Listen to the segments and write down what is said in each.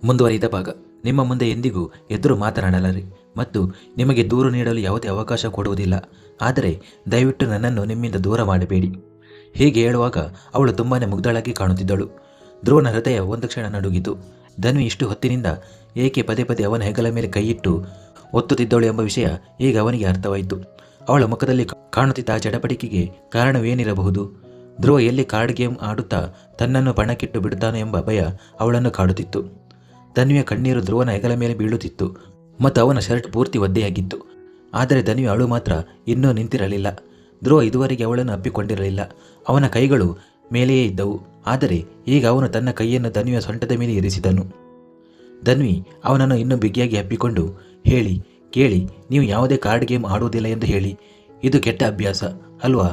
ಮುಂದುವರಿದ ಭಾಗ. ನಿಮ್ಮ ಮುಂದೆ ಎಂದಿಗೂ ಎದುರು ಮಾತನಾಡಲಾರೆ ಮತ್ತು ನಿಮಗೆ ದೂರು ನೀಡಲು ಯಾವುದೇ ಅವಕಾಶ ಕೊಡುವುದಿಲ್ಲ. ಆದರೆ ದಯವಿಟ್ಟು ನನ್ನನ್ನು ನಿಮ್ಮಿಂದ ದೂರ ಮಾಡಬೇಡಿ. ಹೀಗೆ ಹೇಳುವಾಗ ಅವಳು ತುಂಬಾನೇ ಮುಗ್ಧಳಾಗಿ ಕಾಣುತ್ತಿದ್ದಳು. ಧ್ರುವನ ಹೃದಯ ಒಂದು ಕ್ಷಣ ನಡುಗಿತು. ಧನ್ವಿ ಇಷ್ಟು ಹೊತ್ತಿನಿಂದ ಏಕೆ ಪದೇ ಪದೇ ಅವನ ಹೆಗಲ ಮೇಲೆ ಕೈಯಿಟ್ಟು ಒತ್ತುತ್ತಿದ್ದಳು ಎಂಬ ವಿಷಯ ಈಗ ಅವನಿಗೆ ಅರ್ಥವಾಯಿತು. ಅವಳ ಮುಖದಲ್ಲಿ ಕಾಣುತ್ತಿದ್ದ ಆ ಚಡಪಟಿಕೆಗೆ ಕಾರಣವೇನಿರಬಹುದು? ಧ್ರುವ ಎಲ್ಲಿ ಕಾರ್ಡ್ ಗೇಮ್ ಆಡುತ್ತಾ ತನ್ನನ್ನು ಪಣಕ್ಕಿಟ್ಟು ಬಿಡುತ್ತಾನೋ ಎಂಬ ಭಯ ಅವಳನ್ನು ಕಾಡುತ್ತಿತ್ತು. ಧನ್ವಿಯ ಕಣ್ಣೀರು ಧ್ರುವನ ಹೆಗಲ ಮೇಲೆ ಬೀಳುತ್ತಿತ್ತು ಮತ್ತು ಅವನ ಶರ್ಟ್ ಪೂರ್ತಿ ಒದ್ದೆಯಾಗಿತ್ತು. ಆದರೆ ಧನ್ವಿ ಅಳು ಮಾತ್ರ ಇನ್ನೂ ನಿಂತಿರಲಿಲ್ಲ. ಧ್ರುವ ಇದುವರೆಗೆ ಅವಳನ್ನು ಅಪ್ಪಿಕೊಂಡಿರಲಿಲ್ಲ. ಅವನ ಕೈಗಳು ಮೇಲೆಯೇ ಇದ್ದವು. ಆದರೆ ಈಗ ಅವನು ತನ್ನ ಕೈಯನ್ನು ಧನ್ವಿಯ ಸೊಂಟದ ಮೇಲೆ ಇರಿಸಿದನು. ಧನ್ವಿ ಅವನನ್ನು ಇನ್ನೂ ಬಿಗಿಯಾಗಿ ಅಪ್ಪಿಕೊಂಡು, ಹೇಳಿ, ಕೇಳಿ, ನೀವು ಯಾವುದೇ ಕಾರ್ಡ್ ಗೇಮ್ ಆಡುವುದಿಲ್ಲ ಎಂದು ಹೇಳಿ. ಇದು ಕೆಟ್ಟ ಅಭ್ಯಾಸ ಅಲ್ವಾ?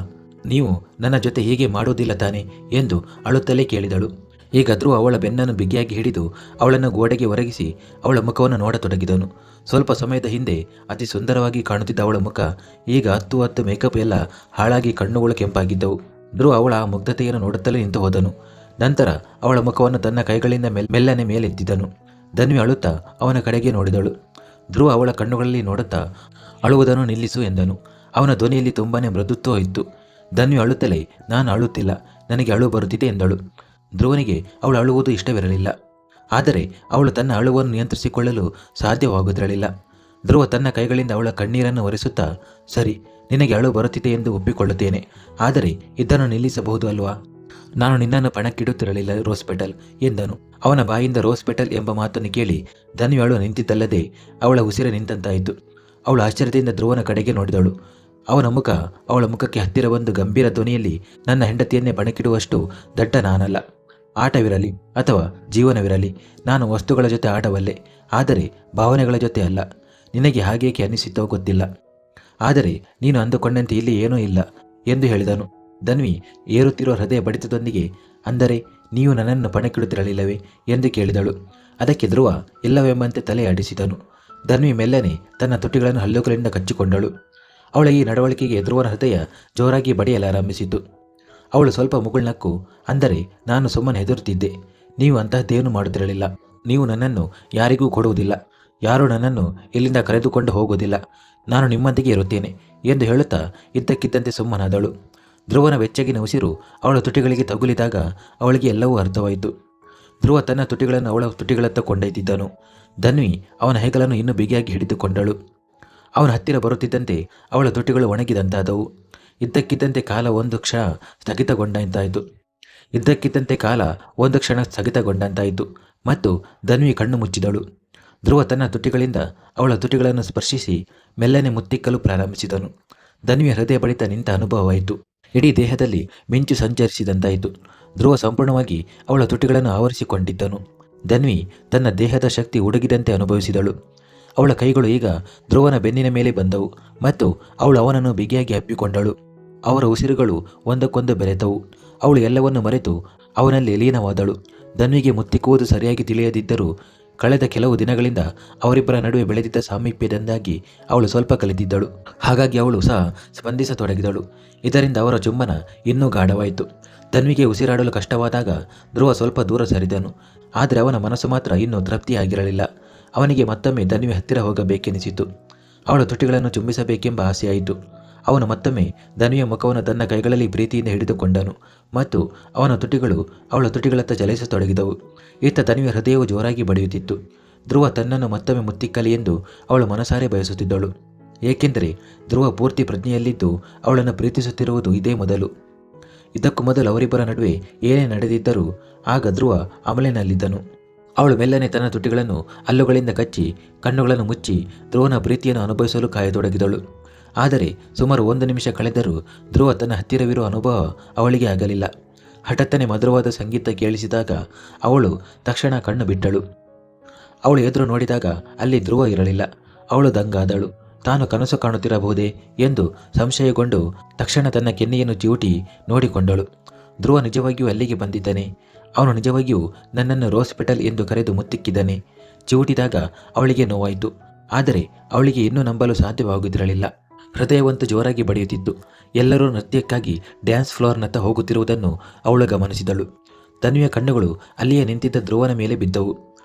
ನೀವು ನನ್ನ ಜೊತೆ ಹೀಗೆ ಮಾಡುವುದಿಲ್ಲ ತಾನೆ ಎಂದು ಅಳುತ್ತಲೇ ಕೇಳಿದಳು. ಈಗ ಧ್ರುವ ಅವಳ ಬೆನ್ನನ್ನು ಬಿಗಿಯಾಗಿ ಹಿಡಿದು ಅವಳನ್ನು ಗೋಡೆಗೆ ಒರಗಿಸಿ ಅವಳ ಮುಖವನ್ನು ನೋಡತೊಡಗಿದನು. ಸ್ವಲ್ಪ ಸಮಯದ ಹಿಂದೆ ಅತಿ ಸುಂದರವಾಗಿ ಕಾಣುತ್ತಿದ್ದ ಅವಳ ಮುಖ ಈಗ ಹತ್ತು ಮೇಕಪ್ ಎಲ್ಲ ಹಾಳಾಗಿ ಕಣ್ಣುಗಳು ಕೆಂಪಾಗಿದ್ದವು. ಧ್ರುವ ಅವಳ ಆ ಮುಗ್ಧತೆಯನ್ನು ನೋಡುತ್ತಲೇ ನಿಂತು ಹೋದನು. ನಂತರ ಅವಳ ಮುಖವನ್ನು ತನ್ನ ಕೈಗಳಿಂದ ಮೆಲ್ಲನೆ ಮೇಲೆತ್ತಿದನು. ಧನ್ವಿ ಅಳುತ್ತಾ ಅವನ ಕಡೆಗೆ ನೋಡಿದಳು. ಧ್ರುವ ಅವಳ ಕಣ್ಣುಗಳಲ್ಲಿ ನೋಡುತ್ತಾ, ಅಳುವುದನ್ನು ನಿಲ್ಲಿಸು ಎಂದನು. ಅವನ ಧ್ವನಿಯಲ್ಲಿ ತುಂಬಾನೇ ಮೃದುತ್ವ ಇತ್ತು. ಧನ್ವಿ ಅಳುತ್ತಲೇ, ನಾನು ಅಳುತ್ತಿಲ್ಲ, ನನಗೆ ಅಳು ಬರುತ್ತಿದೆ ಎಂದಳು. ಧ್ರುವನಿಗೆ ಅವಳು ಅಳುವುದು ಇಷ್ಟವಿರಲಿಲ್ಲ. ಆದರೆ ಅವಳು ತನ್ನ ಅಳುವನ್ನು ನಿಯಂತ್ರಿಸಿಕೊಳ್ಳಲು ಸಾಧ್ಯವಾಗುತ್ತಿರಲಿಲ್ಲ. ಧ್ರುವ ತನ್ನ ಕೈಗಳಿಂದ ಅವಳ ಕಣ್ಣೀರನ್ನು ಒರೆಸುತ್ತಾ, ಸರಿ, ನಿನಗೆ ಅಳು ಬರುತ್ತಿದೆ ಎಂದು ಒಪ್ಪಿಕೊಳ್ಳುತ್ತೇನೆ. ಆದರೆ ಇದನ್ನು ನಿಲ್ಲಿಸಬಹುದು ಅಲ್ವಾ? ನಾನು ನಿನ್ನನ್ನು ಪಣಕ್ಕಿಡುತ್ತಿರಲಿಲ್ಲ ರೋಸ್ ಪೆಟಲ್ ಎಂದನು. ಅವನ ಬಾಯಿಂದ ರೋಸ್ ಪೆಟಲ್ ಎಂಬ ಮಾತನ್ನು ಕೇಳಿ ಧನ್ವಿ ಅಳು ನಿಂತಿದ್ದಲ್ಲದೆ ಅವಳ ಉಸಿರು ನಿಂತಂತಾಯಿತು. ಅವಳು ಆಶ್ಚರ್ಯದಿಂದ ಧ್ರುವನ ಕಡೆಗೆ ನೋಡಿದಳು. ಅವನ ಮುಖ ಅವಳ ಮುಖಕ್ಕೆ ಹತ್ತಿರ ಬಂದು ಗಂಭೀರ ಧ್ವನಿಯಲ್ಲಿ, ನನ್ನ ಹೆಂಡತಿಯನ್ನೇ ಪಣಕ್ಕಿಡುವಷ್ಟು ದಡ್ಡ ನಾನಲ್ಲ. ಆಟವಿರಲಿ ಅಥವಾ ಜೀವನವಿರಲಿ, ನಾನು ವಸ್ತುಗಳ ಜೊತೆ ಆಡಬಲ್ಲೆ, ಆದರೆ ಭಾವನೆಗಳ ಜೊತೆ ಅಲ್ಲ. ನಿನಗೆ ಹಾಗೇಕೆ ಅನಿಸಿತೋ ಗೊತ್ತಿಲ್ಲ, ಆದರೆ ನೀನು ಅಂದುಕೊಂಡಂತೆ ಇಲ್ಲಿ ಏನೂ ಇಲ್ಲ ಎಂದು ಹೇಳಿದನು. ಧನ್ವಿ ಏರುತ್ತಿರುವ ಹೃದಯ ಬಡಿತದೊಂದಿಗೆ, ಅಂದರೆ ನೀವು ನನ್ನನ್ನು ಪಣಕ್ಕಿಡುತ್ತಿರಲಿಲ್ಲವೇ ಎಂದು ಕೇಳಿದಳು. ಅದಕ್ಕೆ ಧ್ರುವ ಇಲ್ಲವೆಂಬಂತೆ ತಲೆ ಆಡಿಸಿದನು. ಧನ್ವಿ ಮೆಲ್ಲನೆ ತನ್ನ ತುಟಿಗಳನ್ನು ಹಲ್ಲುಗಳಿಂದ ಕಚ್ಚಿಕೊಂಡಳು. ಅವಳ ಈ ನಡವಳಿಕೆಗೆ ಧ್ರುವನ ಹೃದಯ ಜೋರಾಗಿ ಬಡಿಯಲಾರಂಭಿಸಿತು. ಅವಳು ಸ್ವಲ್ಪ ಮುಗುಳ್ನಕ್ಕು, ಅಂದರೆ ನಾನು ಸುಮ್ಮನೆ ಹೆದರುತ್ತಿದ್ದೆ. ನೀವು ಅಂತಹದ್ದೇನು ಮಾಡುತ್ತಿರಲಿಲ್ಲ. ನೀವು ನನ್ನನ್ನು ಯಾರಿಗೂ ಕೊಡುವುದಿಲ್ಲ, ಯಾರೂ ನನ್ನನ್ನು ಇಲ್ಲಿಂದ ಕರೆದುಕೊಂಡು ಹೋಗುವುದಿಲ್ಲ. ನಾನು ನಿಮ್ಮೊಂದಿಗೆ ಇರುತ್ತೇನೆ ಎಂದು ಹೇಳುತ್ತಾ ಇದ್ದಕ್ಕಿದ್ದಂತೆ ಸುಮ್ಮನಾದಳು. ಧ್ರುವನ ಬೆಚ್ಚಗಿನ ಉಸಿರು ಅವಳ ತುಟಿಗಳಿಗೆ ತಗುಲಿದಾಗ ಅವಳಿಗೆ ಎಲ್ಲವೂ ಅರ್ಥವಾಯಿತು. ಧ್ರುವ ತನ್ನ ತುಟಿಗಳನ್ನು ಅವಳ ತುಟಿಗಳತ್ತ ಕೊಂಡೊಯ್ದಿದ್ದನು. ಧನ್ವಿ ಅವನ ಹೆಗಲನ್ನು ಇನ್ನೂ ಬಿಗಿಯಾಗಿ ಹಿಡಿದುಕೊಂಡಳು. ಅವನ ಹತ್ತಿರ ಬರುತ್ತಿದ್ದಂತೆ ಅವಳ ತುಟಿಗಳು ಒಣಗಿದಂತಾದವು. ಇದ್ದಕ್ಕಿದ್ದಂತೆ ಕಾಲ ಒಂದು ಕ್ಷಣ ಸ್ಥಗಿತಗೊಂಡಂತಾಯಿತು ಮತ್ತು ಧನ್ವಿ ಕಣ್ಣು ಮುಚ್ಚಿದಳು. ಧ್ರುವ ತನ್ನ ತುಟಿಗಳಿಂದ ಅವಳ ತುಟಿಗಳನ್ನು ಸ್ಪರ್ಶಿಸಿ ಮೆಲ್ಲನೆ ಮುತ್ತಿಕ್ಕಲು ಪ್ರಾರಂಭಿಸಿದನು. ಧನ್ವಿಯ ಹೃದಯ ಬಡಿತ ನಿಂತ ಅನುಭವವಾಯಿತು. ಇಡೀ ದೇಹದಲ್ಲಿ ಮಿಂಚು ಸಂಚರಿಸಿದಂತಾಯಿತು. ಧ್ರುವ ಸಂಪೂರ್ಣವಾಗಿ ಅವಳ ತುಟಿಗಳನ್ನು ಆವರಿಸಿಕೊಂಡಿದ್ದನು. ಧನ್ವಿ ತನ್ನ ದೇಹದ ಶಕ್ತಿ ಉಡುಗಿದಂತೆ ಅನುಭವಿಸಿದಳು. ಅವಳ ಕೈಗಳು ಈಗ ಧ್ರುವನ ಬೆನ್ನಿನ ಮೇಲೆ ಬಂದವು ಮತ್ತು ಅವಳು ಅವನನ್ನು ಬಿಗಿಯಾಗಿ ಅಪ್ಪಿಕೊಂಡಳು. ಅವರ ಉಸಿರುಗಳು ಒಂದಕ್ಕೊಂದು ಬೆರೆತವು. ಅವಳು ಎಲ್ಲವನ್ನು ಮರೆತು ಅವನಲ್ಲಿ ಲೀನವಾದಳು. ಧನ್ವಿಗೆ ಮುತ್ತಿಕ್ಕುವುದು ಸರಿಯಾಗಿ ತಿಳಿಯದಿದ್ದರೂ ಕಳೆದ ಕೆಲವು ದಿನಗಳಿಂದ ಅವರಿಬ್ಬರ ನಡುವೆ ಬೆಳೆದಿದ್ದ ಸಾಮೀಪ್ಯದಿಂದಾಗಿ ಅವಳು ಸ್ವಲ್ಪ ಕಲಿತಿದ್ದಳು. ಹಾಗಾಗಿ ಅವಳು ಸಹ ಸ್ಪಂದಿಸತೊಡಗಿದಳು. ಇದರಿಂದ ಅವರ ಚುಂಬನ ಇನ್ನೂ ಗಾಢವಾಯಿತು. ಧನ್ವಿಗೆ ಉಸಿರಾಡಲು ಕಷ್ಟವಾದಾಗ ಧ್ರುವ ಸ್ವಲ್ಪ ದೂರ ಸರಿದನು. ಆದರೆ ಅವನ ಮನಸ್ಸು ಮಾತ್ರ ಇನ್ನೂ ತೃಪ್ತಿಯಾಗಿರಲಿಲ್ಲ. ಅವನಿಗೆ ಮತ್ತೊಮ್ಮೆ ಧನ್ವಿ ಹತ್ತಿರ ಹೋಗಬೇಕೆನಿಸಿತು. ಅವಳ ತುಟಿಗಳನ್ನು ಚುಂಬಿಸಬೇಕೆಂಬ ಆಸೆಯಾಯಿತು. ಅವನು ಮತ್ತೊಮ್ಮೆ ಧನ್ವಿಯ ಮುಖವನ್ನು ತನ್ನ ಕೈಗಳಲ್ಲಿ ಪ್ರೀತಿಯಿಂದ ಹಿಡಿದುಕೊಂಡನು ಮತ್ತು ಅವನ ತುಟಿಗಳು ಅವಳ ತುಟಿಗಳತ್ತ ಚಲಿಸತೊಡಗಿದವು. ಇತ್ತ ಧನ್ವಿಯ ಹೃದಯವು ಜೋರಾಗಿ ಬಡಿಯುತ್ತಿತ್ತು. ಧ್ರುವ ತನ್ನನ್ನು ಮತ್ತೊಮ್ಮೆ ಮುತ್ತಿಕ್ಕಲಿ ಎಂದು ಅವಳು ಮನಸಾರೆ ಬಯಸುತ್ತಿದ್ದಳು. ಏಕೆಂದರೆ ಧ್ರುವ ಪೂರ್ತಿ ಪ್ರಜ್ಞೆಯಲ್ಲಿದ್ದು ಅವಳನ್ನು ಪ್ರೀತಿಸುತ್ತಿರುವುದು ಇದೇ ಮೊದಲು. ಇದಕ್ಕೂ ಮೊದಲು ಅವರಿಬ್ಬರ ನಡುವೆ ಏನೇ ನಡೆದಿದ್ದರೂ ಆಗ ಧ್ರುವ ಅಮಲಿನಲ್ಲಿದ್ದನು. ಅವಳು ಮೆಲ್ಲನೆ ತನ್ನ ತುಟಿಗಳನ್ನು ಹಲ್ಲುಗಳಿಂದ ಕಚ್ಚಿ ಕಣ್ಣುಗಳನ್ನು ಮುಚ್ಚಿ ಧ್ರುವನ ಪ್ರೀತಿಯನ್ನು ಅನುಭವಿಸಲು ಕಾಯತೊಡಗಿದಳು. ಆದರೆ ಸುಮಾರು 1 ನಿಮಿಷ ಕಳೆದರೂ ಧ್ರುವ ತನ್ನ ಹತ್ತಿರವಿರುವ ಅನುಭವ ಅವಳಿಗೆ ಆಗಲಿಲ್ಲ. ಹಠತ್ತನೆ ಮಧುರವಾದ ಸಂಗೀತ ಕೇಳಿಸಿದಾಗ ಅವಳು ತಕ್ಷಣ ಕಣ್ಣು ಬಿಟ್ಟಳು. ಅವಳು ಎದುರು ನೋಡಿದಾಗ ಅಲ್ಲಿ ಧ್ರುವ ಇರಲಿಲ್ಲ. ಅವಳು ದಂಗಾದಳು. ತಾನು ಕನಸು ಕಾಣುತ್ತಿರಬಹುದೇ ಎಂದು ಸಂಶಯಗೊಂಡು ತಕ್ಷಣ ತನ್ನ ಕೆನ್ನೆಯನ್ನು ಚಿವುಟಿ ನೋಡಿಕೊಂಡಳು. ಧ್ರುವ ನಿಜವಾಗಿಯೂ ಅಲ್ಲಿಗೆ ಬಂದಿದ್ದಾನೆ. ಅವನು ನಿಜವಾಗಿಯೂ ನನ್ನನ್ನು ರೋಸ್ ಪೆಟಲ್ ಎಂದು ಕರೆದು ಮುತ್ತಿಕ್ಕಿದ್ದಾನೆ. ಚಿವುಟಿದಾಗ ಅವಳಿಗೆ ನೋವಾಯಿತು. ಆದರೆ ಅವಳಿಗೆ ಇನ್ನೂ ನಂಬಲು ಸಾಧ್ಯವಾಗುತ್ತಿರಲಿಲ್ಲ. ಹೃದಯವಂತೂ ಜೋರಾಗಿ ಬಡಿಯುತ್ತಿತ್ತು. ಎಲ್ಲರೂ ನೃತ್ಯಕ್ಕಾಗಿ ಡ್ಯಾನ್ಸ್ ಫ್ಲೋರ್ನತ್ತ ಹೋಗುತ್ತಿರುವುದನ್ನು ಅವಳು ಗಮನಿಸಿದಳು. ತನ್ವಿಯ ಕಣ್ಣುಗಳು ಅಲ್ಲಿಯೇ ನಿಂತಿದ್ದ ಧ್ರುವನ ಮೇಲೆ ಬಿದ್ದವು.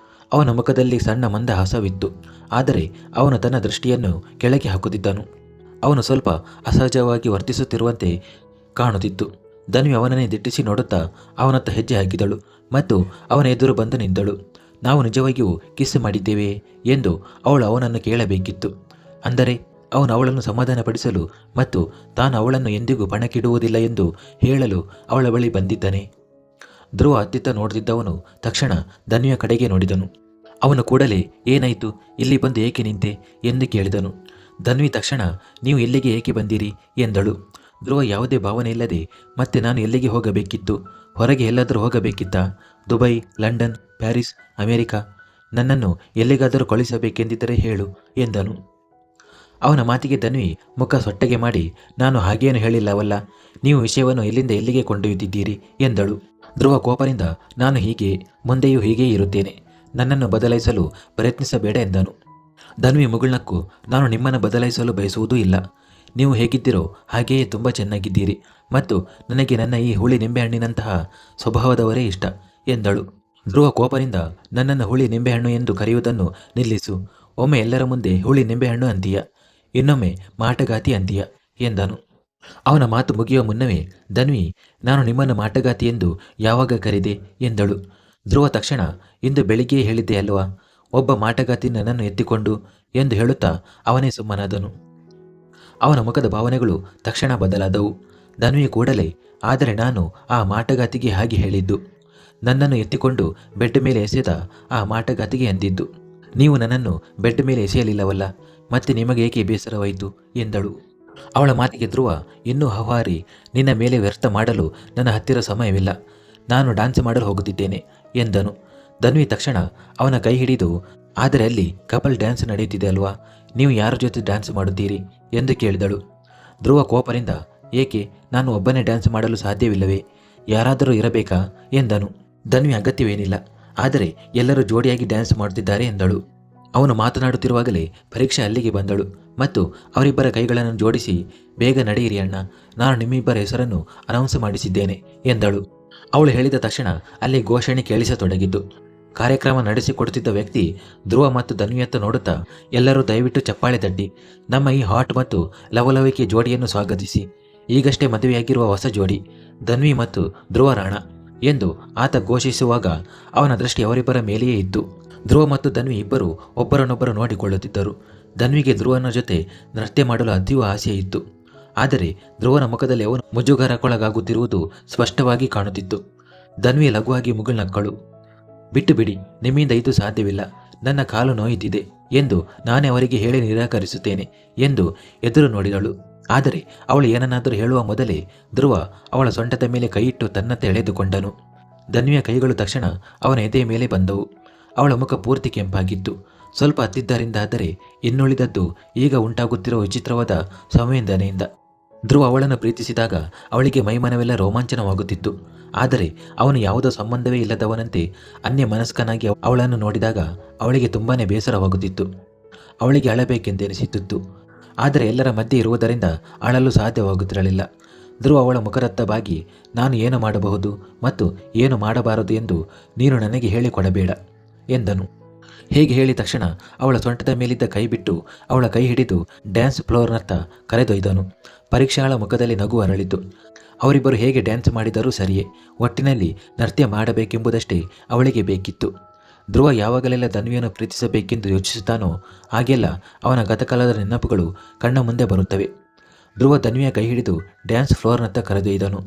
ಅವನ ಮುಖದಲ್ಲಿ ಸಣ್ಣ ಮಂದಹಾಸವಿತ್ತು. ಆದರೆ ಅವನು ತನ್ನ ದೃಷ್ಟಿಯನ್ನು ಕೆಳಗೆ ಹಾಕುತ್ತಿದ್ದನು. ಅವನು ಸ್ವಲ್ಪ ಅಸಹಜವಾಗಿ ವರ್ತಿಸುತ್ತಿರುವಂತೆ ಕಾಣುತ್ತಿತ್ತು. ಧನ್ವಿ ಅವನನ್ನೇ ದಿಟ್ಟಿಸಿ ನೋಡುತ್ತಾ ಅವನತ್ತ ಹೆಜ್ಜೆ ಹಾಕಿದಳು ಮತ್ತು ಅವನ ಎದುರು ಬಂದು ನಿಂತಳು. ನಾವು ನಿಜವಾಗಿಯೂ ಕಿಸ್ ಮಾಡಿದ್ದೇವೆಯೇ ಎಂದು ಅವಳು ಅವನನ್ನು ಕೇಳಬೇಕಿತ್ತು. ಅಂದರೆ ಅವನು ಅವಳನ್ನು ಸಮಾಧಾನಪಡಿಸಲು ಮತ್ತು ತಾನು ಅವಳನ್ನು ಎಂದಿಗೂ ಪಣಕ್ಕಿಡುವುದಿಲ್ಲ ಎಂದು ಹೇಳಲು ಅವಳ ಬಳಿ ಬಂದಿದ್ದಾನೆ. ಧ್ರುವ ಅತ್ತಿತ್ತ ನೋಡುತ್ತಿದ್ದವನು ತಕ್ಷಣ ಧನ್ವಿಯ ಕಡೆಗೆ ನೋಡಿದನು. ಅವನು ಕೂಡಲೇ ಏನಾಯಿತು, ಇಲ್ಲಿ ಬಂದು ಏಕೆ ನಿಂತೆ ಎಂದು ಕೇಳಿದನು. ಧನ್ವಿ ತಕ್ಷಣ ನೀವು ಎಲ್ಲಿಗೆ ಏಕೆ ಬಂದಿರಿ ಎಂದಳು. ಧ್ರುವ ಯಾವುದೇ ಭಾವನೆ ಇಲ್ಲದೆ ಮತ್ತೆ ನಾನು ಎಲ್ಲಿಗೆ ಹೋಗಬೇಕಿತ್ತು, ಹೊರಗೆ ಎಲ್ಲಾದರೂ ಹೋಗಬೇಕಿತ್ತಾ? ದುಬೈ, ಲಂಡನ್, ಪ್ಯಾರಿಸ್, ಅಮೆರಿಕ, ನನ್ನನ್ನು ಎಲ್ಲಿಗಾದರೂ ಕಳುಹಿಸಬೇಕೆಂದಿದ್ದರೆ ಹೇಳು ಎಂದನು. ಅವನ ಮಾತಿಗೆ ಧನ್ವಿ ಮುಖ ಸೊಟ್ಟಗೆ ಮಾಡಿ ನಾನು ಹಾಗೇನು ಹೇಳಿಲ್ಲವಲ್ಲ, ನೀವು ವಿಷಯವನ್ನು ಎಲ್ಲಿಂದ ಎಲ್ಲಿಗೆ ಕೊಂಡೊಯ್ಯುತ್ತಿದ್ದೀರಿ ಎಂದಳು. ಧ್ರುವ ಕೋಪದಿಂದ ನಾನು ಹೀಗೆ ಮುಂದೆಯೂ ಹೀಗೇ ಇರುತ್ತೇನೆ, ನನ್ನನ್ನು ಬದಲಾಯಿಸಲು ಪ್ರಯತ್ನಿಸಬೇಡ ಎಂದನು. ಧನ್ವಿ ಮುಗುಳ್ನಕ್ಕು ನಾನು ನಿಮ್ಮನ್ನು ಬದಲಾಯಿಸಲು ಬಯಸುವುದೂ ಇಲ್ಲ, ನೀವು ಹೇಗಿದ್ದೀರೋ ಹಾಗೆಯೇ ತುಂಬ ಚೆನ್ನಾಗಿದ್ದೀರಿ ಮತ್ತು ನನಗೆ ನನ್ನ ಈ ಹುಳಿ ನಿಂಬೆಹಣ್ಣಿನಂತಹ ಸ್ವಭಾವದವರೇ ಇಷ್ಟ ಎಂದಳು. ಧ್ರುವ ಕೋಪದಿಂದ ನನ್ನನ್ನು ಹುಳಿ ನಿಂಬೆಹಣ್ಣು ಎಂದು ಕರೆಯುವುದನ್ನು ನಿಲ್ಲಿಸು. ಒಮ್ಮೆ ಎಲ್ಲರ ಮುಂದೆ ಹುಳಿ ನಿಂಬೆಹಣ್ಣು ಅಂತೀಯ, ಇನ್ನೊಮ್ಮೆ ಮಾಟಗಾತಿ ಅಂತೀಯ ಎಂದನು. ಅವನ ಮಾತು ಮುಗಿಯುವ ಮುನ್ನವೇ ಧನ್ವಿ ನಾನು ನಿಮ್ಮನ್ನು ಮಾಟಗಾತಿ ಎಂದು ಯಾವಾಗ ಕರೆದೆ ಎಂದಳು. ಧ್ರುವ ತಕ್ಷಣ ಇಂದು ಬೆಳಿಗ್ಗೆಯೇ ಹೇಳಿದ್ದೆ ಅಲ್ವಾ, ಒಬ್ಬ ಮಾಟಗಾತಿ ನನ್ನನ್ನು ಎತ್ತಿಕೊಂಡು ಎಂದು ಹೇಳುತ್ತಾ ಅವನೇ ಸುಮ್ಮನಾದನು. ಅವನ ಮುಖದ ಭಾವನೆಗಳು ತಕ್ಷಣ ಬದಲಾದವು. ಧನ್ವಿ ಕೂಡಲೇ ಆದರೆ ನಾನು ಆ ಮಾಟಗಾತಿಗೆ ಹಾಗೆ ಹೇಳಿದ್ದು, ನನ್ನನ್ನು ಎತ್ತಿಕೊಂಡು ಬೆಡ್ ಮೇಲೆ ಎಸೆದ ಆ ಮಾಟಗಾತಿಗೆ ಅಂದಿದ್ದು, ನೀವು ನನ್ನನ್ನು ಬೆಡ್ ಮೇಲೆ ಎಸೆಯಲಿಲ್ಲವಲ್ಲ, ಮತ್ತೆ ನಿಮಗೆ ಏಕೆ ಬೇಸರವಾಯಿತು ಎಂದಳು. ಅವಳ ಮಾತಿಗೆ ಧ್ರುವ ಇನ್ನೂ ಹವಾರಿ ನಿನ್ನ ಮೇಲೆ ವ್ಯರ್ಥ ಮಾಡಲು ನನ್ನ ಹತ್ತಿರ ಸಮಯವಿಲ್ಲ, ನಾನು ಡ್ಯಾನ್ಸ್ ಮಾಡಲು ಹೋಗುತ್ತಿದ್ದೇನೆ ಎಂದನು. ಧನ್ವಿ ತಕ್ಷಣ ಅವನ ಕೈ ಹಿಡಿದು ಆದರೆ ಅಲ್ಲಿ ಕಪಲ್ ಡ್ಯಾನ್ಸ್ ನಡೆಯುತ್ತಿದೆ ಅಲ್ವಾ, ನೀವು ಯಾರ ಜೊತೆ ಡ್ಯಾನ್ಸ್ ಮಾಡುತ್ತೀರಿ ಎಂದು ಕೇಳಿದಳು. ಧ್ರುವ ಕೋಪರಿಂದ ಏಕೆ, ನಾನು ಒಬ್ಬನೇ ಡ್ಯಾನ್ಸ್ ಮಾಡಲು ಸಾಧ್ಯವಿಲ್ಲವೇ, ಯಾರಾದರೂ ಇರಬೇಕಾ ಎಂದನು. ಧನ್ವಿ ಅಗತ್ಯವೇನಿಲ್ಲ, ಆದರೆ ಎಲ್ಲರೂ ಜೋಡಿಯಾಗಿ ಡ್ಯಾನ್ಸ್ ಮಾಡುತ್ತಿದ್ದಾರೆ ಎಂದಳು. ಅವನು ಮಾತನಾಡುತ್ತಿರುವಾಗಲೇ ಪರೀಕ್ಷೆ ಅಲ್ಲಿಗೆ ಬಂದಳು ಮತ್ತು ಅವರಿಬ್ಬರ ಕೈಗಳನ್ನು ಜೋಡಿಸಿ ಬೇಗ ನಡೆಯಿರಿ ಅಣ್ಣ, ನಾನು ನಿಮ್ಮಿಬ್ಬರ ಹೆಸರನ್ನು ಅನೌನ್ಸ್ ಮಾಡಿಸಿದ್ದೇನೆ ಎಂದಳು. ಅವಳು ಹೇಳಿದ ತಕ್ಷಣ ಅಲ್ಲಿ ಘೋಷಣೆ ಕೇಳಿಸತೊಡಗಿದ್ದು. ಕಾರ್ಯಕ್ರಮ ನಡೆಸಿಕೊಡುತ್ತಿದ್ದ ವ್ಯಕ್ತಿ ಧ್ರುವ ಮತ್ತು ಧನ್ವಿಯತ್ತ ನೋಡುತ್ತಾ ಎಲ್ಲರೂ ದಯವಿಟ್ಟು ಚಪ್ಪಾಳೆ ತಟ್ಟಿ ನಮ್ಮ ಈ ಹಾಟ್ ಮತ್ತು ಲವಲವಿಕೆ ಜೋಡಿಯನ್ನು ಸ್ವಾಗತಿಸಿ, ಈಗಷ್ಟೇ ಮದುವೆಯಾಗಿರುವ ಹೊಸ ಜೋಡಿ ಧನ್ವಿ ಮತ್ತು ಧ್ರುವ ರಾಣ ಎಂದು ಆತ ಘೋಷಿಸುವಾಗ ಅವನ ದೃಷ್ಟಿ ಅವರಿಬ್ಬರ ಮೇಲೆಯೇ ಇತ್ತು. ಧ್ರುವ ಮತ್ತು ಧನ್ವಿ ಇಬ್ಬರು ಒಬ್ಬರನ್ನೊಬ್ಬರು ನೋಡಿಕೊಳ್ಳುತ್ತಿದ್ದರು. ಧನ್ವಿಗೆ ಧ್ರುವನ ಜೊತೆ ನೃತ್ಯ ಮಾಡಲು ಅತೀವ ಆಸೆ ಇತ್ತು. ಆದರೆ ಧ್ರುವನ ಮುಖದಲ್ಲಿ ಅವನು ಮುಜುಗರಕ್ಕೊಳಗಾಗುತ್ತಿರುವುದು ಸ್ಪಷ್ಟವಾಗಿ ಕಾಣುತ್ತಿತ್ತು. ಧನ್ವಿ ಲಘುವಾಗಿ ಮುಗುಳ್ನಕ್ಕಳು. ಬಿಟ್ಟು ಬಿಡಿ, ನಿಮ್ಮಿಂದ ಇದು ಸಾಧ್ಯವಿಲ್ಲ, ನನ್ನ ಕಾಲು ನೋಯುತ್ತಿದೆ ಎಂದು ನಾನೇ ಅವರಿಗೆ ಹೇಳಿ ನಿರಾಕರಿಸುತ್ತೇನೆ ಎಂದು ಎದುರು ನೋಡಿದಳು. ಆದರೆ ಅವಳು ಏನನ್ನಾದರೂ ಹೇಳುವ ಮೊದಲೇ ಧ್ರುವ ಅವಳ ಸೊಂಟದ ಮೇಲೆ ಕೈಯಿಟ್ಟು ತನ್ನತ್ತ ಎಳೆದುಕೊಂಡನು. ಧನ್ವಿಯ ಕೈಗಳು ತಕ್ಷಣ ಅವನ ಎದೆಯ ಮೇಲೆ ಬಂದವು. ಅವಳ ಮುಖ ಪೂರ್ತಿ ಕೆಂಪಾಗಿತ್ತು. ಸ್ವಲ್ಪ ಹತ್ತಿದ್ದರಿಂದಾದರೆ ಇನ್ನುಳಿದದ್ದು ಈಗ ಉಂಟಾಗುತ್ತಿರುವ ವಿಚಿತ್ರವಾದ ಸಂವೇದನೆಯಿಂದ. ಧ್ರುವ ಅವಳನ್ನು ಪ್ರೀತಿಸಿದಾಗ ಅವಳಿಗೆ ಮೈಮನವೆಲ್ಲ ರೋಮಾಂಚನವಾಗುತ್ತಿತ್ತು. ಆದರೆ ಅವನು ಯಾವುದೋ ಸಂಬಂಧವೇ ಇಲ್ಲದವನಂತೆ ಅನ್ಯ ಮನಸ್ಕನಾಗಿ ಅವಳನ್ನು ನೋಡಿದಾಗ ಅವಳಿಗೆ ತುಂಬಾನೇ ಬೇಸರವಾಗುತ್ತಿತ್ತು. ಅವಳಿಗೆ ಅಳಬೇಕೆಂದೆನಿಸುತ್ತಿತ್ತು. ಆದರೆ ಎಲ್ಲರ ಮಧ್ಯೆ ಇರುವುದರಿಂದ ಅಳಲು ಸಾಧ್ಯವಾಗುತ್ತಿರಲಿಲ್ಲ. ಧ್ರುವ ಅವಳ ಮುಖದತ್ತ ಬಾಗಿ ನಾನು ಏನು ಮಾಡಬಹುದು ಮತ್ತು ಏನು ಮಾಡಬಾರದು ಎಂದು ನೀನು ನನಗೆ ಹೇಳಿಕೊಡಬೇಡ ಎಂದನು. ಹೇಗೆ ಹೇಳಿ ತಕ್ಷಣ ಅವಳ ಸೊಂಟದ ಮೇಲಿದ್ದ ಕೈ ಬಿಟ್ಟು ಅವಳ ಕೈ ಹಿಡಿದು ಡ್ಯಾನ್ಸ್ ಫ್ಲೋರ್ನತ್ತ ಕರೆದೊಯ್ದನು. ಪರೀಕ್ಷಾಳ ಮುಖದಲ್ಲಿ ನಗು ಅರಳಿತು. ಅವರಿಬ್ಬರು ಹೇಗೆ ಡ್ಯಾನ್ಸ್ ಮಾಡಿದರೂ ಸರಿಯೇ, ಒಟ್ಟಿನಲ್ಲಿ ನೃತ್ಯ ಮಾಡಬೇಕೆಂಬುದಷ್ಟೇ ಅವಳಿಗೆ ಬೇಕಿತ್ತು. ಧ್ರುವ ಯಾವಾಗಲೆಲ್ಲ ಧನ್ವಿಯನ್ನು ಪ್ರೀತಿಸಬೇಕೆಂದು ಯೋಚಿಸುತ್ತಾನೋ ಆಗೆಲ್ಲ ಅವನ ಗತಕಾಲದ ನೆನಪುಗಳು ಕಣ್ಣ ಮುಂದೆ ಬರುತ್ತವೆ. ಧ್ರುವ ಧನ್ವಿಯ ಕೈ ಹಿಡಿದು ಡ್ಯಾನ್ಸ್ ಫ್ಲೋರ್ನತ್ತ ಕರೆದೊಯ್ದನು.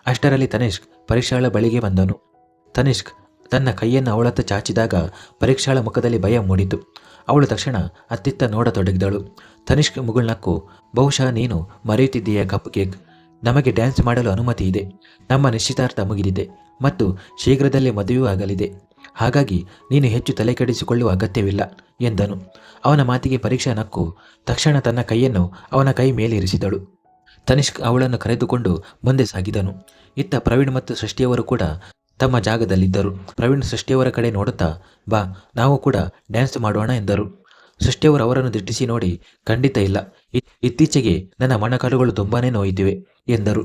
ಅಷ್ಟರಲ್ಲಿ ತನಿಷ್ಕ್ ಪರೀಕ್ಷಾಳ ಬಳಿಗೆ ಬಂದನು. ತನಿಷ್ಕ್ ತನ್ನ ಕೈಯನ್ನು ಅವಳತ್ತ ಚಾಚಿದಾಗ ಪರೀಕ್ಷಾಳ ಮುಖದಲ್ಲಿ ಭಯ ಮೂಡಿತು. ಅವಳು ತಕ್ಷಣ ಅತ್ತಿತ್ತ ನೋಡತೊಡಗಿದಳು. ತನಿಷ್ಕ್ ಮುಗುಳ್ನಕ್ಕು ಬಹುಶಃ ನೀನು ಮರೆಯುತ್ತಿದ್ದೀಯ ಕಪ್ ಕೇಕ್, ನಮಗೆ ಡ್ಯಾನ್ಸ್ ಮಾಡಲು ಅನುಮತಿ ಇದೆ, ನಮ್ಮ ನಿಶ್ಚಿತಾರ್ಥ ಮುಗಿದಿದೆ ಮತ್ತು ಶೀಘ್ರದಲ್ಲೇ ಮದುವೆಯೂ ಆಗಲಿದೆ, ಹಾಗಾಗಿ ನೀನು ಹೆಚ್ಚು ತಲೆಕೆಡಿಸಿಕೊಳ್ಳುವ ಅಗತ್ಯವಿಲ್ಲ ಎಂದನು. ಅವನ ಮಾತಿಗೆ ಪರೀಕ್ಷಾ ನಕ್ಕು ತಕ್ಷಣ ತನ್ನ ಕೈಯನ್ನು ಅವನ ಕೈ ಮೇಲಿರಿಸಿದಳು. ತನಿಷ್ಕ್ ಅವಳನ್ನು ಕರೆದುಕೊಂಡು ಮುಂದೆ ಸಾಗಿದನು. ಇತ್ತ ಪ್ರವೀಣ್ ಮತ್ತು ಸೃಷ್ಟಿಯವರು ಕೂಡ ತಮ್ಮ ಜಾಗದಲ್ಲಿದ್ದರು. ಪ್ರವೀಣ್ ಸೃಷ್ಟಿಯವರ ಕಡೆ ನೋಡುತ್ತಾ ಬಾ ನಾವು ಕೂಡ ಡ್ಯಾನ್ಸ್ ಮಾಡೋಣ ಎಂದರು. ಸೃಷ್ಟಿಯವರು ಅವರನ್ನು ದಿಟ್ಟಿಸಿ ನೋಡಿ, ಖಂಡಿತ ಇಲ್ಲ, ಇತ್ತೀಚೆಗೆ ನನ್ನ ಮೊಣಕಾಲುಗಳು ತುಂಬಾನೇ ನೋಯುತ್ತಿವೆ ಎಂದರು.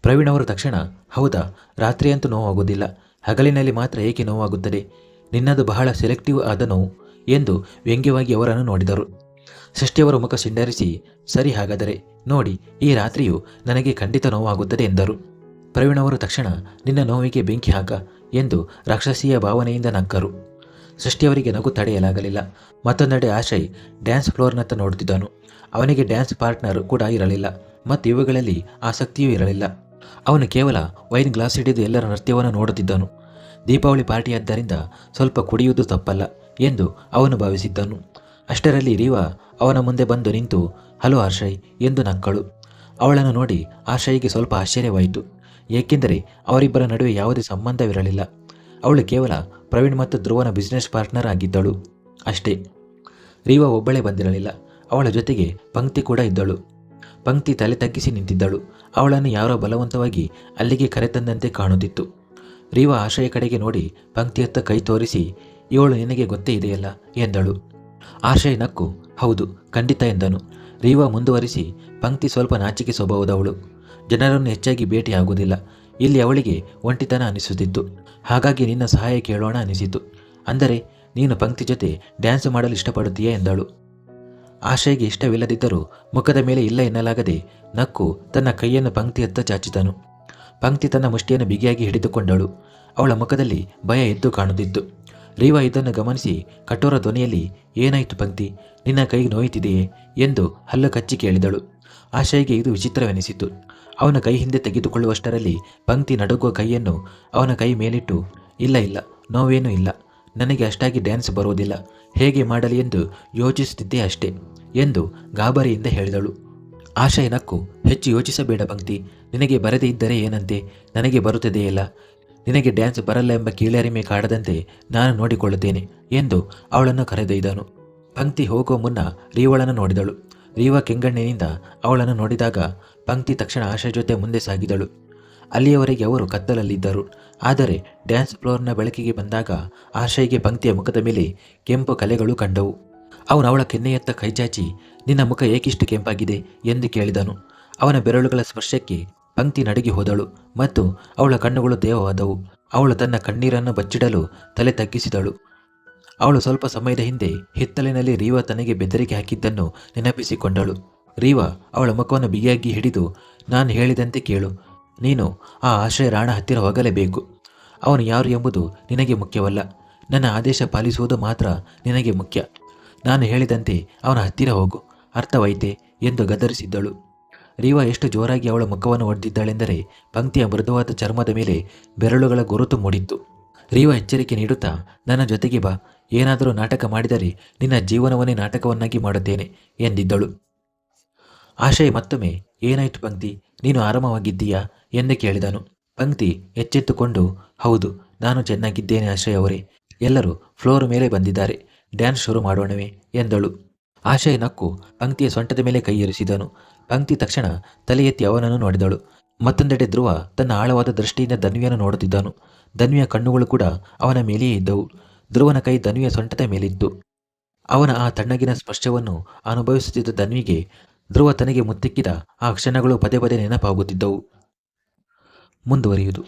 ಪ್ರವೀಣ್ ಅವರು ತಕ್ಷಣ, ಹೌದಾ, ರಾತ್ರಿಯಂತೂ ನೋವಾಗುವುದಿಲ್ಲ, ಹಗಲಿನಲ್ಲಿ ಮಾತ್ರ ಏಕೆ ನೋವಾಗುತ್ತದೆ? ನಿನ್ನದು ಬಹಳ ಸೆಲೆಕ್ಟಿವ್ ಆದ ನೋವು ಎಂದು ವ್ಯಂಗ್ಯವಾಗಿ ಅವರನ್ನು ನೋಡಿದರು. ಸೃಷ್ಟಿಯವರ ಮುಖ ಸಿಂಡರಿಸಿ, ಸರಿ, ಹಾಗಾದರೆ ನೋಡಿ, ಈ ರಾತ್ರಿಯೂ ನನಗೆ ಖಂಡಿತ ನೋವಾಗುತ್ತದೆ ಎಂದರು. ಪ್ರವೀಣ್ ಅವರು ತಕ್ಷಣ, ನಿನ್ನ ನೋವಿಗೆ ಬೆಂಕಿ ಹಾಕ ಎಂದು ರಾಕ್ಷಸೀಯ ಭಾವನೆಯಿಂದ ನಕ್ಕರು. ಸೃಷ್ಟಿಯವರಿಗೆ ನಗು ತಡೆಯಲಾಗಲಿಲ್ಲ. ಮತ್ತೊಂದೆಡೆ ಆಶಯ್ ಡ್ಯಾನ್ಸ್ ಫ್ಲೋರ್ನತ್ತ ನೋಡುತ್ತಿದ್ದನು. ಅವನಿಗೆ ಡ್ಯಾನ್ಸ್ ಪಾರ್ಟ್ನರ್ ಕೂಡ ಇರಲಿಲ್ಲ ಮತ್ತು ಇವುಗಳಲ್ಲಿ ಆಸಕ್ತಿಯೂ ಇರಲಿಲ್ಲ. ಅವನು ಕೇವಲ ವೈನ್ ಗ್ಲಾಸ್ ಹಿಡಿದು ಎಲ್ಲರ ನೃತ್ಯವನ್ನು ನೋಡುತ್ತಿದ್ದನು. ದೀಪಾವಳಿ ಪಾರ್ಟಿಯಾದ್ದರಿಂದ ಸ್ವಲ್ಪ ಕುಡಿಯುವುದು ತಪ್ಪಲ್ಲ ಎಂದು ಅವನು ಭಾವಿಸಿದ್ದನು. ಅಷ್ಟರಲ್ಲಿ ರೀವಾ ಅವನ ಮುಂದೆ ಬಂದು ನಿಂತು, ಹಲೋ ಆಶಯ್ ಎಂದು ನಕ್ಕಳು. ಅವಳನ್ನು ನೋಡಿ ಆಶಯ್ಗೆ ಸ್ವಲ್ಪ ಆಶ್ಚರ್ಯವಾಯಿತು, ಏಕೆಂದರೆ ಅವರಿಬ್ಬರ ನಡುವೆ ಯಾವುದೇ ಸಂಬಂಧವಿರಲಿಲ್ಲ. ಅವಳು ಕೇವಲ ಪ್ರವೀಣ್ ಮತ್ತು ಧ್ರುವನ ಬಿಸ್ನೆಸ್ ಪಾರ್ಟ್ನರ್ ಆಗಿದ್ದಳು ಅಷ್ಟೇ. ರೀವಾ ಒಬ್ಬಳೇ ಬಂದಿರಲಿಲ್ಲ, ಅವಳ ಜೊತೆಗೆ ಪಂಕ್ತಿ ಕೂಡ ಇದ್ದಳು. ಪಂಕ್ತಿ ತಲೆ ತಗ್ಗಿಸಿ ನಿಂತಿದ್ದಳು. ಅವಳನ್ನು ಯಾರೋ ಬಲವಂತವಾಗಿ ಅಲ್ಲಿಗೆ ಕರೆತಂದಂತೆ ಕಾಣುತ್ತಿತ್ತು. ರೀವಾ ಆಶಯ ಕಡೆಗೆ ನೋಡಿ ಪಂಕ್ತಿಯತ್ತ ಕೈ ತೋರಿಸಿ, ಇವಳು ನಿನಗೆ ಗೊತ್ತೇ ಇದೆಯಲ್ಲ ಎಂದಳು. ಆಶಯ್ ನಕ್ಕು, ಹೌದು, ಖಂಡಿತ ಎಂದನು. ರೀವಾ ಮುಂದುವರಿಸಿ, ಪಂಕ್ತಿ ಸ್ವಲ್ಪ ನಾಚಿಕೆ ಸ್ವಭಾವದವಳು, ಜನರನ್ನು ಹೆಚ್ಚಾಗಿ ಭೇಟಿಯಾಗುವುದಿಲ್ಲ. ಇಲ್ಲಿ ಅವಳಿಗೆ ಒಂಟಿತನ ಅನಿಸುತ್ತಿತ್ತು. ಹಾಗಾಗಿ ನಿನ್ನ ಸಹಾಯ ಕೇಳೋಣ ಅನಿಸಿತು. ಅಂದರೆ ನೀನು ಪಂಕ್ತಿ ಜೊತೆ ಡ್ಯಾನ್ಸ್ ಮಾಡಲು ಇಷ್ಟಪಡುತ್ತೀಯಾ ಎಂದಳು. ಆಶಯ್ಗೆ ಇಷ್ಟವಿಲ್ಲದಿದ್ದರೂ ಮುಖದ ಮೇಲೆ ಇಲ್ಲ ಎನ್ನಲಾಗದೆ ನಕ್ಕು ತನ್ನ ಕೈಯನ್ನು ಪಂಕ್ತಿಯತ್ತ ಚಾಚಿದನು. ಪಂಕ್ತಿ ತನ್ನ ಮುಷ್ಟಿಯನ್ನು ಬಿಗಿಯಾಗಿ ಹಿಡಿದುಕೊಂಡಳು. ಅವಳ ಮುಖದಲ್ಲಿ ಭಯ ಎದ್ದು ಕಾಣುತ್ತಿತ್ತು. ರೀವಾ ಇದನ್ನು ಗಮನಿಸಿ ಕಠೋರ ಧ್ವನಿಯಲ್ಲಿ, ಏನಾಯಿತು ಪಂಕ್ತಿ, ನಿನ್ನ ಕೈ ನೋಯುತ್ತಿದೆಯೇ ಎಂದು ಹಲ್ಲು ಕಚ್ಚಿ ಕೇಳಿದಳು. ಆಶಯ್ಗೆ ಇದು ವಿಚಿತ್ರವೆನಿಸಿತು. ಅವನ ಕೈ ಹಿಂದೆ ತೆಗೆದುಕೊಳ್ಳುವಷ್ಟರಲ್ಲಿ ಪಂಕ್ತಿ ನಡುಗುವ ಕೈಯನ್ನು ಅವನ ಕೈ ಮೇಲಿಟ್ಟು, ಇಲ್ಲ ಇಲ್ಲ, ನೋವೇನೂ ಇಲ್ಲ, ನನಗೆ ಅಷ್ಟಾಗಿ ಡ್ಯಾನ್ಸ್ ಬರುವುದಿಲ್ಲ, ಹೇಗೆ ಮಾಡಲಿ ಎಂದು ಯೋಚಿಸುತ್ತಿದ್ದೆ ಅಷ್ಟೇ ಎಂದು ಗಾಬರಿಯಿಂದ ಹೇಳಿದಳು. ಆಶಯ ನಕ್ಕು, ಹೆಚ್ಚು ಯೋಚಿಸಬೇಡ ಪಂಕ್ತಿ, ನಿನಗೆ ಬರದೇ ಇದ್ದರೆ ಏನಂತೆ, ನನಗೆ ಬರುತ್ತದೆಯಲ್ಲ, ನಿನಗೆ ಡ್ಯಾನ್ಸ್ ಬರಲ್ಲ ಎಂಬ ಕೀಳರಿಮೆ ಕಾಡದಂತೆ ನಾನು ನೋಡಿಕೊಳ್ಳುತ್ತೇನೆ ಎಂದು ಅವಳನ್ನು ಕರೆದೊಯ್ದನು. ಪಂಕ್ತಿ ಹೋಗುವ ಮುನ್ನ ರೀವಳನ್ನು ನೋಡಿದಳು. ರೀವಾ ಕೆಂಗಣ್ಣಿನಿಂದ ಅವಳನ್ನು ನೋಡಿದಾಗ ಪಂಕ್ತಿ ತಕ್ಷಣ ಆಶಯ ಜೊತೆ ಮುಂದೆ ಸಾಗಿದಳು. ಅಲ್ಲಿಯವರೆಗೆ ಅವರು ಕತ್ತಲಲ್ಲಿದ್ದರು. ಆದರೆ ಡ್ಯಾನ್ಸ್ ಫ್ಲೋರ್ನ ಬೆಳಕಿಗೆ ಬಂದಾಗ ಆಶಯ್ಗೆ ಪಂಕ್ತಿಯ ಮುಖದ ಮೇಲೆ ಕೆಂಪು ಕಲೆಗಳು ಕಂಡವು. ಅವನು ಅವಳ ಕೆನ್ನೆಯತ್ತ ಕೈಚಾಚಿ, ನಿನ್ನ ಮುಖ ಏಕಿಷ್ಟು ಕೆಂಪಾಗಿದೆ ಎಂದು ಕೇಳಿದನು. ಅವನ ಬೆರಳುಗಳ ಸ್ಪರ್ಶಕ್ಕೆ ಪಂಕ್ತಿ ನಡುಗಿ ಹೋದಳು ಮತ್ತು ಅವಳ ಕಣ್ಣುಗಳು ತೇವವಾದವು. ಅವಳು ತನ್ನ ಕಣ್ಣೀರನ್ನು ಬಚ್ಚಿಡಲು ತಲೆ ತಗ್ಗಿಸಿದಳು. ಅವಳು ಸ್ವಲ್ಪ ಸಮಯದ ಹಿಂದೆ ಹಿತ್ತಲಿನಲ್ಲಿ ರೀವಾ ತನಗೆ ಬೆದರಿಕೆ ಹಾಕಿದ್ದನ್ನು ನೆನಪಿಸಿಕೊಂಡಳು. ರೀವಾ ಅವಳ ಮುಖವನ್ನು ಬಿಗಿಯಾಗಿ ಹಿಡಿದು, ನಾನು ಹೇಳಿದಂತೆ ಕೇಳು, ನೀನು ಆ ಆಶ್ರಯ ರಾಣ ಹತ್ತಿರ ಹೋಗಲೇಬೇಕು. ಅವನು ಯಾರು ಎಂಬುದು ನಿನಗೆ ಮುಖ್ಯವಲ್ಲ, ನನ್ನ ಆದೇಶ ಪಾಲಿಸುವುದು ಮಾತ್ರ ನಿನಗೆ ಮುಖ್ಯ. ನಾನು ಹೇಳಿದಂತೆ ಅವನ ಹತ್ತಿರ ಹೋಗು, ಅರ್ಥವೈತೆ ಎಂದು ಗದರಿಸಿದ್ದಳು. ರೀವಾ ಎಷ್ಟು ಜೋರಾಗಿ ಅವಳ ಮುಖವನ್ನು ಹೊಡೆದಿದ್ದಾಳೆಂದರೆ ಪಂಕ್ತಿಯ ಮೃದುವಾದ ಚರ್ಮದ ಮೇಲೆ ಬೆರಳುಗಳ ಗುರುತು ಮೂಡಿತ್ತು. ರೀವಾ ಎಚ್ಚರಿಕೆ ನೀಡುತ್ತಾ, ನನ್ನ ಜೊತೆಗೆ ಬಾ, ಏನಾದರೂ ನಾಟಕ ಮಾಡಿದರೆ ನಿನ್ನ ಜೀವನವನ್ನೇ ನಾಟಕವನ್ನಾಗಿ ಮಾಡುತ್ತೇನೆ ಎಂದಿದ್ದಳು. ಆಶಯ ಮತ್ತೊಮ್ಮೆ, ಏನಾಯಿತು ಪಂಕ್ತಿ, ನೀನು ಆರಾಮವಾಗಿದ್ದೀಯಾ ಎಂದು ಕೇಳಿದನು. ಪಂಕ್ತಿ ಎಚ್ಚೆತ್ತುಕೊಂಡು, ಹೌದು, ನಾನು ಚೆನ್ನಾಗಿದ್ದೇನೆ ಆಶಯ ಅವರೇ, ಎಲ್ಲರೂ ಫ್ಲೋರ್ ಮೇಲೆ ಬಂದಿದ್ದಾರೆ, ಡ್ಯಾನ್ಸ್ ಶುರು ಮಾಡೋಣವೇ ಎಂದಳು. ಆಶಯ ನಕ್ಕು ಪಂಕ್ತಿಯ ಸೊಂಟದ ಮೇಲೆ ಕೈ ಇರಿಸಿದನು. ಪಂಕ್ತಿ ತಕ್ಷಣ ತಲೆ ಎತ್ತಿ ಅವನನ್ನು ನೋಡಿದಳು. ಮತ್ತೊಂದೆಡೆ ಧ್ರುವ ತನ್ನ ಆಳವಾದ ದೃಷ್ಟಿಯಿಂದ ಧನ್ವಿಯನ್ನು ನೋಡುತ್ತಿದ್ದನು. ಧನ್ವಿಯ ಕಣ್ಣುಗಳು ಕೂಡ ಅವನ ಮೇಲೆಯೇ ಇದ್ದವು. ಧ್ರುವನ ಕೈ ಧನ್ವಿಯ ಸೊಂಟದ ಮೇಲಿತ್ತು. ಅವನ ಆ ತಣ್ಣಗಿನ ಸ್ಪರ್ಶವನ್ನು ಅನುಭವಿಸುತ್ತಿದ್ದ ಧನ್ವಿಗೆ ಧ್ರುವ ತನಗೆ ಮುತ್ತಿಕ್ಕಿದ ಆ ಕ್ಷಣಗಳು ಪದೇ ಪದೇ ನೆನಪಾಗುತ್ತಿದ್ದವು. ಮುಂದುವರಿಯುವುದು.